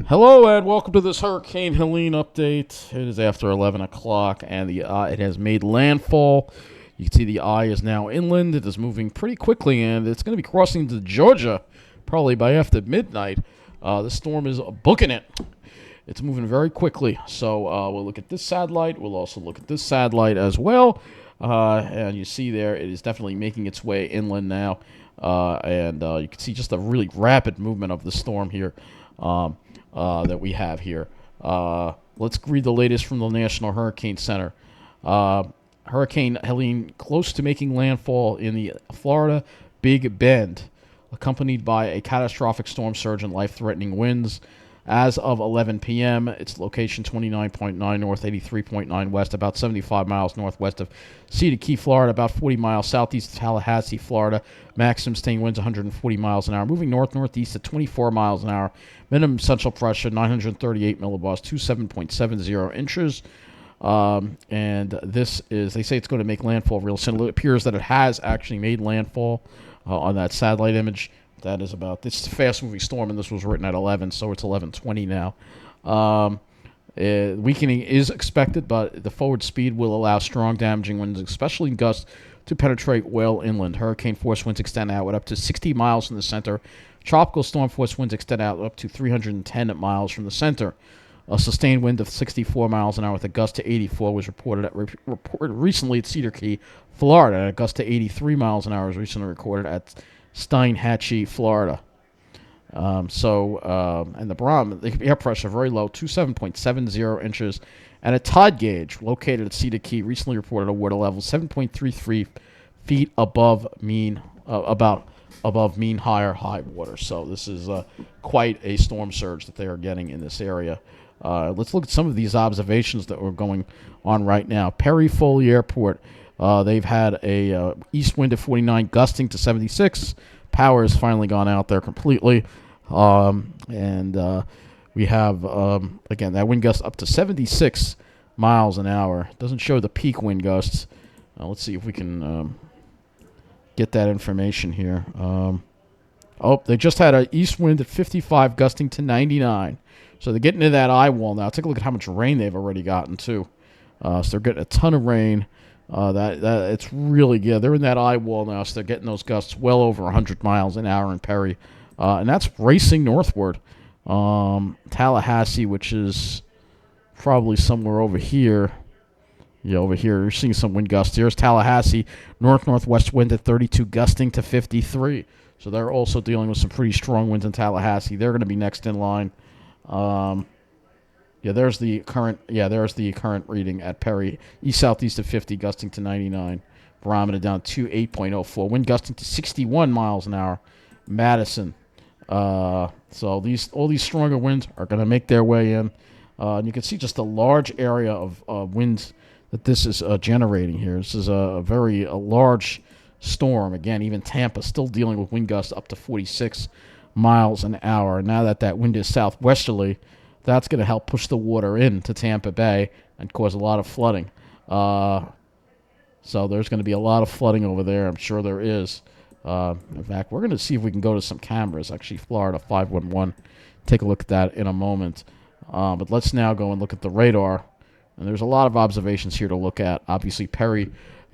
Hello and welcome to this Hurricane Helene update. It is after 11 o'clock and it has made landfall. You can see the eye is now inland. It is moving pretty quickly and it's going to be crossing to Georgia probably by after midnight. The storm is booking it. It's moving very quickly. So we'll look at this satellite. We'll also look at this satellite as well. And you see there, it is definitely making its way inland now. And you can see just a really rapid movement of the storm here. That we have here. Let's read the latest from the National Hurricane Center. Hurricane Helene close to making landfall in the Florida Big Bend, accompanied by a catastrophic storm surge and life-threatening winds. As of 11 p.m., its location 29.9 north, 83.9 west, about 75 miles northwest of Cedar Key, Florida, about 40 miles southeast of Tallahassee, Florida. Maximum sustained winds 140 miles an hour, moving north-northeast at 24 miles an hour. Minimum central pressure 938 millibars, 27.70 inches. And this is, they say it's going to make landfall real soon. It appears that it has actually made landfall on that satellite image. That is about, this is a fast-moving storm, and this was written at 11, so it's 11:20 now. Weakening is expected, but the forward speed will allow strong damaging winds, especially gusts, to penetrate well inland. Hurricane force winds extend outward up to 60 miles from the center. Tropical storm force winds extend out up to 310 miles from the center. A sustained wind of 64 miles an hour with a gust to 84 was reported recently at Cedar Key, Florida. A gust to 83 miles an hour was recently recorded at Steinhatchee, Florida. And the barometer, the air pressure very low, 27.70 inches, and a tide gauge located at Cedar Key recently reported a water level 7.33 feet above mean, above mean high water. So this is quite a storm surge that they are getting in this area. Let's look at some of these observations that are going on right now. Perry Foley Airport. They've had a east wind of 49, gusting to 76. Power has finally gone out there completely. We have, again, that wind gust up to 76 miles an hour. Doesn't show the peak wind gusts. Let's see if we can get that information here. They just had an east wind at 55, gusting to 99. So they're getting into that eye wall now. Take a look at how much rain they've already gotten, too. So they're getting a ton of rain. It's really good. They're in that eye wall now, so they're getting those gusts well over 100 miles an hour in Perry. And that's racing northward. Tallahassee, which is probably somewhere over here. Yeah, over here. You're seeing some wind gusts. Here's Tallahassee. North-northwest wind at 32, gusting to 53. So they're also dealing with some pretty strong winds in Tallahassee. They're going to be next in line. There's the current reading at Perry. East-southeast of 50, gusting to 99. Barometer down to 8.04. Wind gusting to 61 miles an hour. Madison. So all these stronger winds are going to make their way in. And you can see just a large area of winds that this is generating here. This is a very large storm. Again, even Tampa still dealing with wind gusts up to 46 miles an hour. Now that wind is southwesterly, that's going to help push the water into Tampa Bay and cause a lot of flooding. So there's going to be a lot of flooding over there. I'm sure there is. In fact, we're going to see if we can go to some cameras. Actually, Florida 511. Take a look at that in a moment. But let's now go and look at the radar. And there's a lot of observations here to look at. Obviously, Perry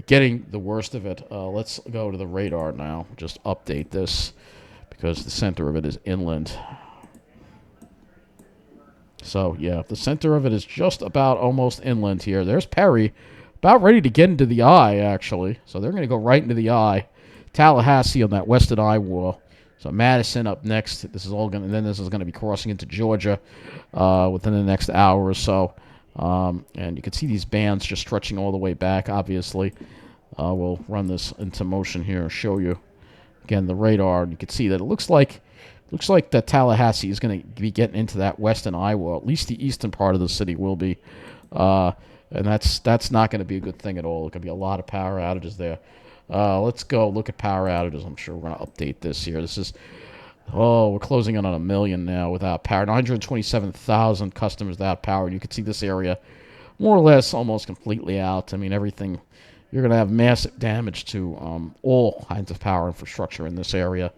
getting the worst of it. Let's go to the radar now. Just update this because the center of it is inland. So, yeah, the center of it is just about almost inland here. There's Perry, about ready to get into the eye, actually. So they're going to go right into the eye. Tallahassee on that western eye wall. So Madison up next. This is going to be crossing into Georgia within the next hour or so. And you can see these bands just stretching all the way back, obviously. We'll run this into motion here and show you, again, the radar. And you can see that it looks like that Tallahassee is going to be getting into that western eye wall. At least the eastern part of the city will be. And that's not going to be a good thing at all. There's going to be a lot of power outages there. Let's go look at power outages. I'm sure we're going to update this here. We're closing in on 1 million now without power. 927,000 customers without power. And you can see this area more or less almost completely out. I mean, everything, you're going to have massive damage to all kinds of power infrastructure in this area.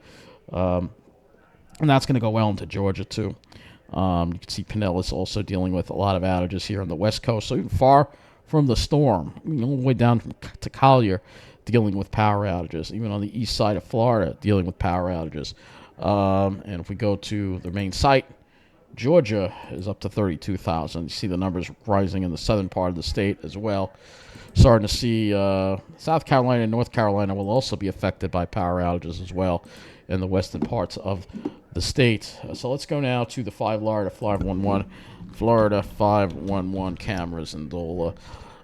And that's going to go well into Georgia, too. You can see Pinellas also dealing with a lot of outages here on the West Coast. So even far from the storm, all the way down to Collier, dealing with power outages. Even on the east side of Florida, dealing with power outages. And if we go to the main site, Georgia is up to 32,000. You see the numbers rising in the southern part of the state as well. Starting to see South Carolina and North Carolina will also be affected by power outages as well in the western parts of the state. So let's go now to the Florida 511 cameras, and we'll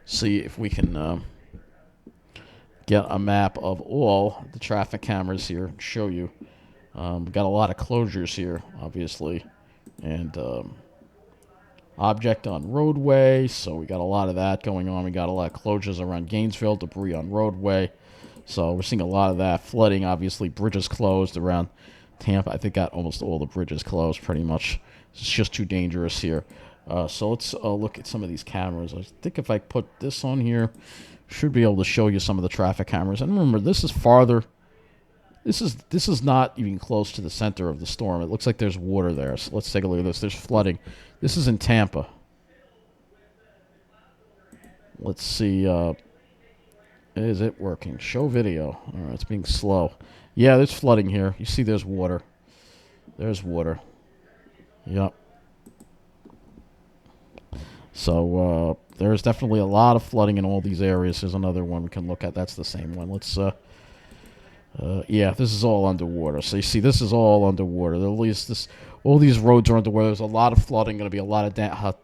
see if we can get a map of all the traffic cameras here and show you. We've got a lot of closures here, obviously, and object on roadway, so we got a lot of that going on. We got a lot of closures around Gainesville, debris on roadway, so we're seeing a lot of that. Flooding, obviously, bridges closed around Tampa. I think got almost all the bridges closed pretty much. It's just too dangerous here. So let's look at some of these cameras. I think if I put this on here, should be able to show you some of the traffic cameras. And remember, this is farther. This is not even close to the center of the storm. It looks like there's water there. So let's take a look at this. There's flooding. This is in Tampa. Let's see. Is it working? Show video. All right, it's being slow. Yeah, there's flooding here. You see there's water. There's water. Yep. So there's definitely a lot of flooding in all these areas. There's another one we can look at. That's the same one. Let's yeah, this is all underwater. So you see, this is all underwater. At least all these roads are underwater. There's a lot of flooding. Going to be a lot of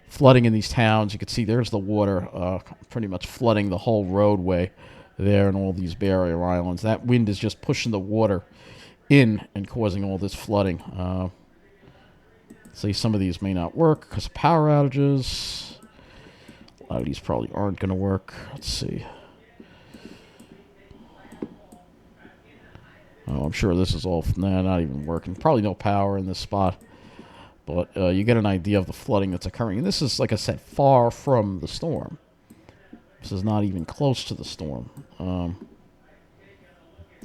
flooding in these towns. You can see there's the water, pretty much flooding the whole roadway there in all these barrier islands. That wind is just pushing the water in and causing all this flooding. See, some of these may not work because of power outages. A lot of these probably aren't going to work. Let's see. Oh, I'm sure this is all not even working. Probably no power in this spot. But you get an idea of the flooding that's occurring. And this is, like I said, far from the storm. This is not even close to the storm.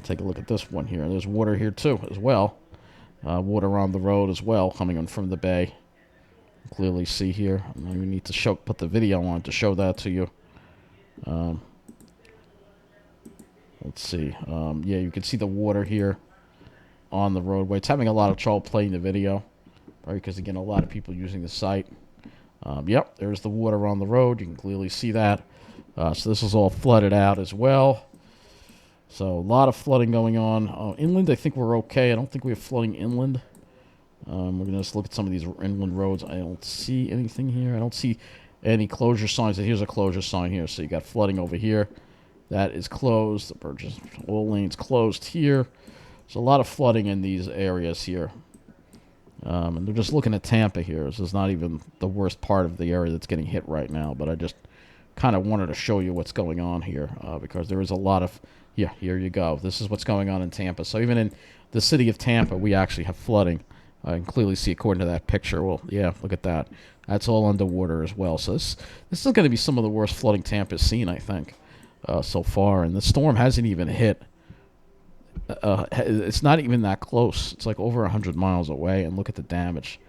Take a look at this one here. There's water here, too, as well. Water on the road as well, coming in from the bay. Clearly see here. We need to put the video on to show that to you. Let's see. Yeah, you can see the water here on the roadway. It's having a lot of trouble playing the video, right? Because, again, a lot of people using the site. Yep, there's the water on the road. You can clearly see that. So this is all flooded out as well. So a lot of flooding going on. Inland, I think we're okay. I don't think we have flooding inland. We're going to just look at some of these inland roads. I don't see anything here. I don't see any closure signs. Here's a closure sign here. So you got flooding over here. That is closed. The bridges, all lanes closed here. There's a lot of flooding in these areas here. And they're just looking at Tampa here. This is not even the worst part of the area that's getting hit right now. But I just kind of wanted to show you what's going on here because there is a lot of... Yeah, here you go. This is what's going on in Tampa. So even in the city of Tampa, we actually have flooding. I can clearly see according to that picture. Well, yeah, look at that. That's all underwater as well. So this is going to be some of the worst flooding Tampa's seen, I think, so far. And the storm hasn't even hit. It's not even that close. It's like over 100 miles away. And look at the damage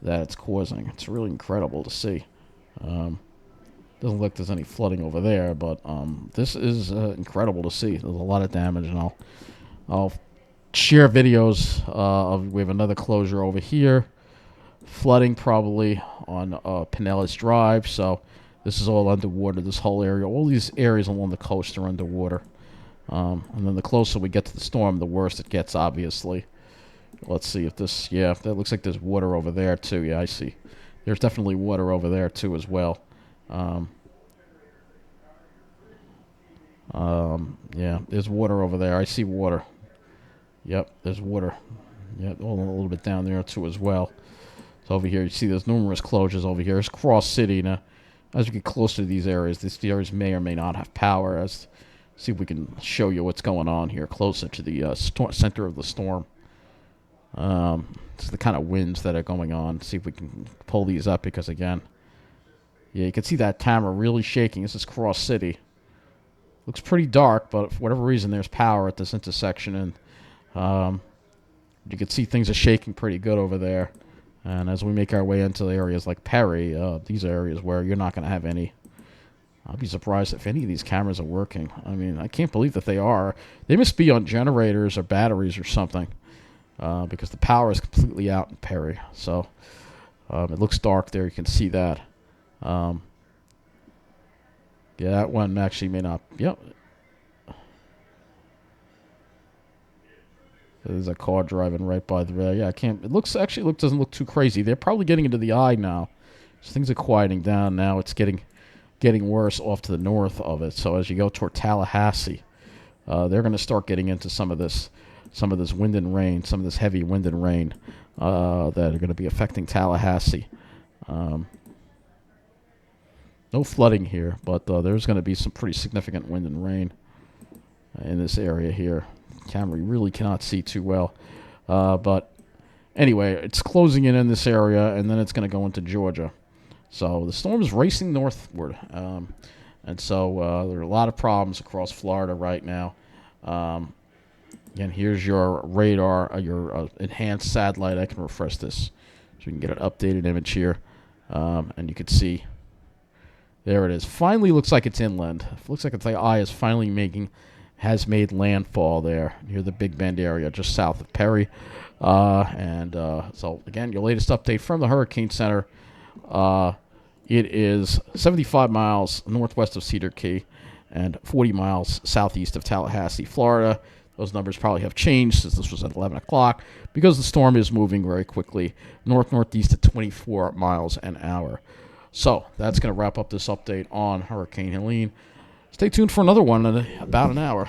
that it's causing. It's really incredible to see. Doesn't look like there's any flooding over there, but this is incredible to see. There's a lot of damage, and I'll share videos of. We have another closure over here, flooding probably on Pinellas Drive. So this is all underwater. This whole area, all these areas along the coast are underwater. And then the closer we get to the storm, the worse it gets. Obviously, let's see if this. Yeah, that looks like there's water over there too. Yeah, I see. There's definitely water over there too as well. Yeah, there's water over there. I see water. Yep, there's water. Yeah, a little bit down there too as well. So over here, you see there's numerous closures over here. It's Cross City. Now, as you get closer to these areas may or may not have power. See if we can show you what's going on here closer to the center of the storm. It's the kind of winds that are going on. See if we can pull these up because, again, yeah, you can see that camera really shaking. This is Cross City. Looks pretty dark, but for whatever reason, there's power at this intersection, and you can see things are shaking pretty good over there. And as we make our way into the areas like Perry, these are areas where you're not going to have any. I'll be surprised if any of these cameras are working. I mean, I can't believe that they are. They must be on generators or batteries or something, because the power is completely out in Perry. So it looks dark there. You can see that. Yeah, that one actually may not. Yep. There's a car driving right by the. Yeah, I can't. It doesn't look too crazy. They're probably getting into the eye now. So things are quieting down now. It's getting worse off to the north of it. So as you go toward Tallahassee, they're going to start getting into some of this wind and rain, some of this heavy wind and rain that are going to be affecting Tallahassee. No flooding here, but there's going to be some pretty significant wind and rain in this area here. Camera really cannot see too well, but anyway, it's closing in this area, and then it's going to go into Georgia. So the storm is racing northward, and so there are a lot of problems across Florida right now. Again, here's your radar, your enhanced satellite. I can refresh this so you can get an updated image here, and you can see there it is. Finally, looks like it's inland. It looks like the eye is finally has made landfall there near the Big Bend area, just south of Perry. So again, your latest update from the Hurricane Center. It is 75 miles northwest of Cedar Key and 40 miles southeast of Tallahassee, Florida. Those numbers probably have changed since this was at 11 o'clock because the storm is moving very quickly north-northeast at 24 miles an hour. So that's going to wrap up this update on Hurricane Helene. Stay tuned for another one in about an hour.